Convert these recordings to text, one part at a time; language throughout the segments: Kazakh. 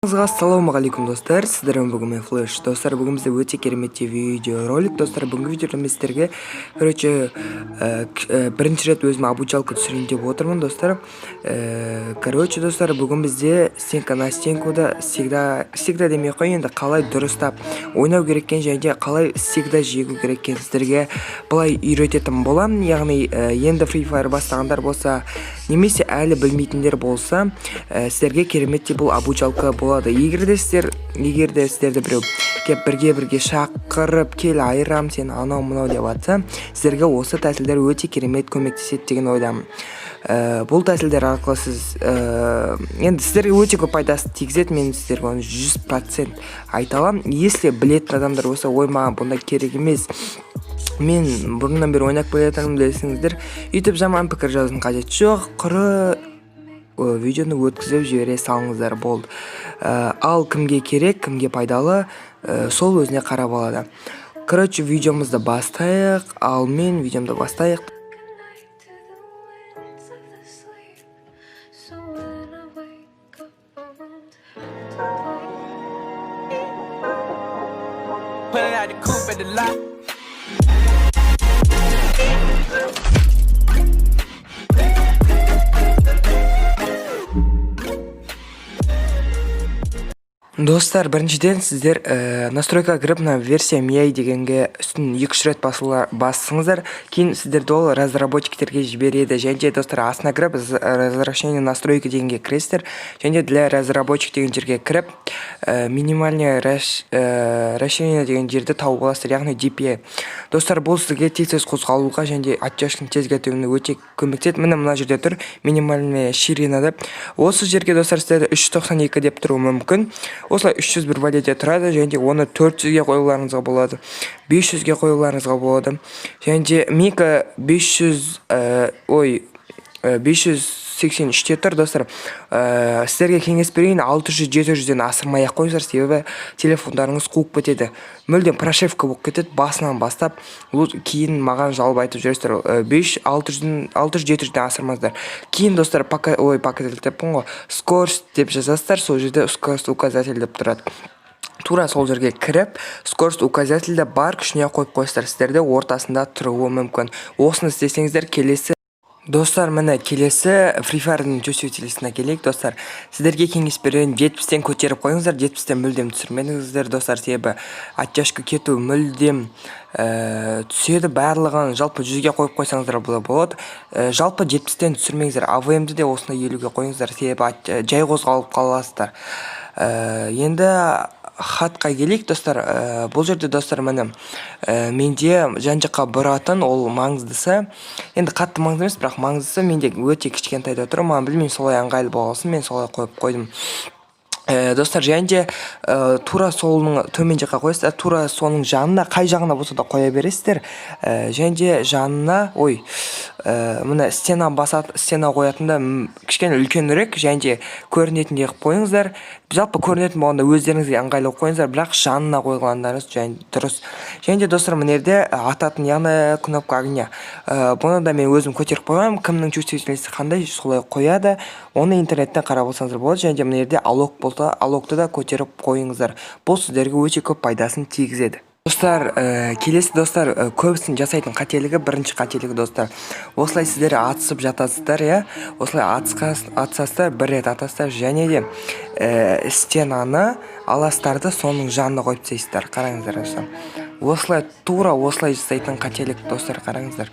Ассалаумағалейкум достар, сіздермен бүгін мен Флэш. Достар, бүгін бізде өте керемет видео ролик. Достар, бүгінгі видеода мен сіздерге бірінші рет өзім обучалка түсірейін деп отырмын, достар. Достар, бүгін бізде стенка на стенкуда всегда демей қой, енді қалай дұрыстап ойнау керек екен және қалай всегда жегу керек екен сіздерге былай үйрететін боламын. Яғни енді Free Fire бастағандар болса, немесе әлі білмейтіндер болса, сіздерге кереметтей бұл обучалка болады. Егер де сіздерді біреу кеп бірге шақырып кел айырам сен анау мынау деп жатса, сіздерге осы тәсілдер өте керемет көмектеседі деген ойдамын. Бұл тәсілдер арқылы сіз енді сіздерге өте көп пайдасы тигізеді, мен сіздерге оны 100% айта аламын. Если білетін адамдар болса, ой маған бұндай керек емес, мен бұрыннан бері ойнап келе жатырмын десеңіздер, YouTube жаман пікір жазудың қажеті жоқ, құры видеоны өткізіп жібере салыңыздар болды. Ал кімге керек, кімге пайдалы, сол өзіне қарап алады. Видеомызды бастайық, ал мен видеомды бастайық. Достар, біріншіден сіздер настройка кіріп, версия MIUI дегенге үстін 2-3 рет бассыңыздар, кейін сіздерді ол разработчиктерге жібереді. Және достар, астына кіріп, возвращение настройки дегенге кіресіздер, және для разработчик деген жерге кіріп, минимальное расширение деген жерді тауып аласыздар, яғни DPI. Достар, бұл сізге тез қозғалуға және оттяжканың тез кетуіне өте көмектеседі. Міне мына жерде тұр, минимальная ширина деп. Осы жерге достар сіздерді 392 деп тұру мүмкін. Осылай 301 валюта тұрады, және оны 400-ге қоюларыңызға болады, 500-ге қоюларыңызға болады. Және Мика 583-те тұр, достар. Сіздерге кеңес берейін, 600-700-ден асырмай-ақ қойыңыздар, себебі телефондарыңыз қуып кетеді. Мүлдем прошивка болып кетеді, басынан бастап, кейін маған жалоб айтып жүресіздер, 600-700-ден асырмаңыздар. Кейін достар, показатель деп ғой, скорость деп жазасыздар, сол жерде скорость указатель деп тұрады. Тура сол жерге кіріп, скорость указательді бар күшіне қойып қойсыздар, сіздерде ортасында тұруы мүмкін. Осыны істесеңіздер, келесі достар, міне келесі Free Fire'ның чувствительностьына келейік, достар. Сіздерге кеңес берейін, 70-тен көтеріп қойыңыздар, 70-тен мүлдем түсірмеңіздер, достар, себебі оттяжка кету мүлдем түседі, барлығын жалпы 100-ге қойып қойсаңыздар болады. Жалпы 70-тен түсірмеңіздер, AVM-ді де осына 50-ге қойыңыздар, себебі жай қозғалып қаласыздар. Енді хатқа келейік, достар. Бұл жерде, достар, міне менде жан-жаққа бұратын ол маңыздысы. Енді қатты маңызды емес, бірақ маңыздысы менде өте кішкентайда тұр. Маған білмеймін, солай ыңғайлы болғасын, мен солай қойып қойдым. Достар, және тура солының төмен жаққа қойсыздар, тура соның жанына, қай жағына болса да қоя бересіздер. Және жанына, мына стена қоятында кішкене үлкенірек, және көрінетіндей қойыңыздар. Жалпы көрінетін болғанда өздеріңізге ыңғайлы қойыңыздар, бірақ жанына қойғандарыңыз дұрыс. Және достар, мынерде ататын, яғни кнопка огня. Бұны да мен өзім көтеріп қойғам, кімнің чувствительності қандай солай қояды, оны интернеттен қарап алсаңыздар болады. Және мынерде алог болса, алогты да көтеріп қойыңыздар. Бұл сіздерге өте көп пайдасын тигізеді. Достар, келесі достар, көбісін жасайтын қателігі, бірінші қателігі, достар. Осылай сіздер атысып жатасыздар, осылай атысасыздар, бір рет атасыздар, және де стенаны аластарды соның жанына қойып тастайсыздар. Қараңыздар, осылай тура осылай жасайтын қателік, достар, қараңыздар.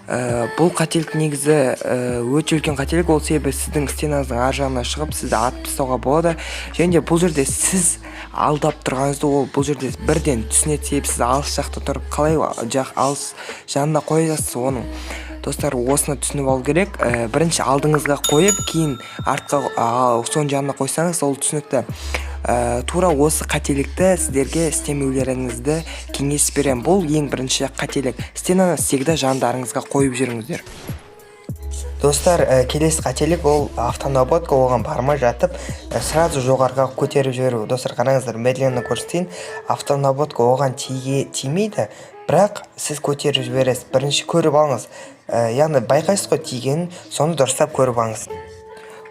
Бұл қателік негізі өте үлкен қателік, ол себебі сіздің стенаңыздың ар жағына шығып, сізді атып тастауға болады. Және бұл жерде сіз алдап тұрғаныңызды ол бұл жерде бірден түсінеді, себебі сіз алыс жақта тұрып, қалай алыс жанына қойасыз оның. Достар, осыны түсініп алу керек. Бірінші алдыңызға қойып, кейін артқа соның жанына қойсаңыз, ол түсінікті. Тура осы қателікті сіздерге істемеулеріңізді кеңес берем. Бұл ең бірінші қателік. Стенаны всегда жандарыңызға қойып жүріңіздер. Достар, келесі қателік ол автонаводка, оған бармай жатып, сразу жоғарға көтеріп жіберу. Достар, қараңыздар, медленно көрсетейін. Автонаводка оған тимейді, бірақ сіз көтеріп жібересіз. Бірінші көріп алыңыз. Яғни байқайсыз ғой тигенін, соны дұрыстап көріп алыңыз.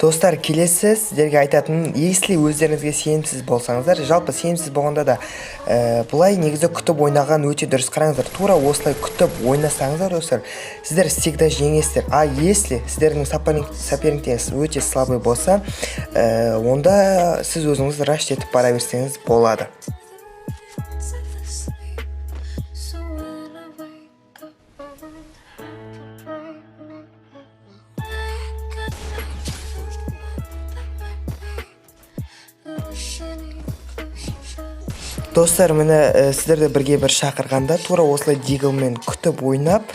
Достар, келесі сіздерге айтатыным, если өздеріңізге сенімсіз болсаңыздар, жалпы сенімсіз болғанда да бұлай негізі күтіп ойнаған өте дұрыс. Қараңыздар, тура осылай күтіп ойнасаңыздар, достар, сіздер всегда жеңесіздер. А если сіздердің соперниктеріңіз өте слабый болса, онда сіз өзіңіз раш етіп бара берсеңіз болады. Достар, мені сіздерді бірге бір шақырғанда тура осылай диглмен күтіп ойнап,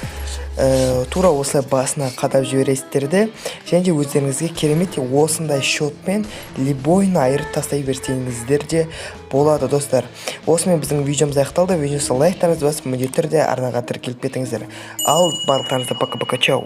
тура осылай басына қадап жібересіздерді, және де өздеріңізге керемет осындай шотпен любойны айырып тастай берсеңіздер де болады, достар. Осымен біздің видеомыз аяқталды. Видеосы лайктарыңызды басып, міндетті түрде арнаға тіркеліп кетіңіздер. Ал барлықтарыңызды пока-пока, чау.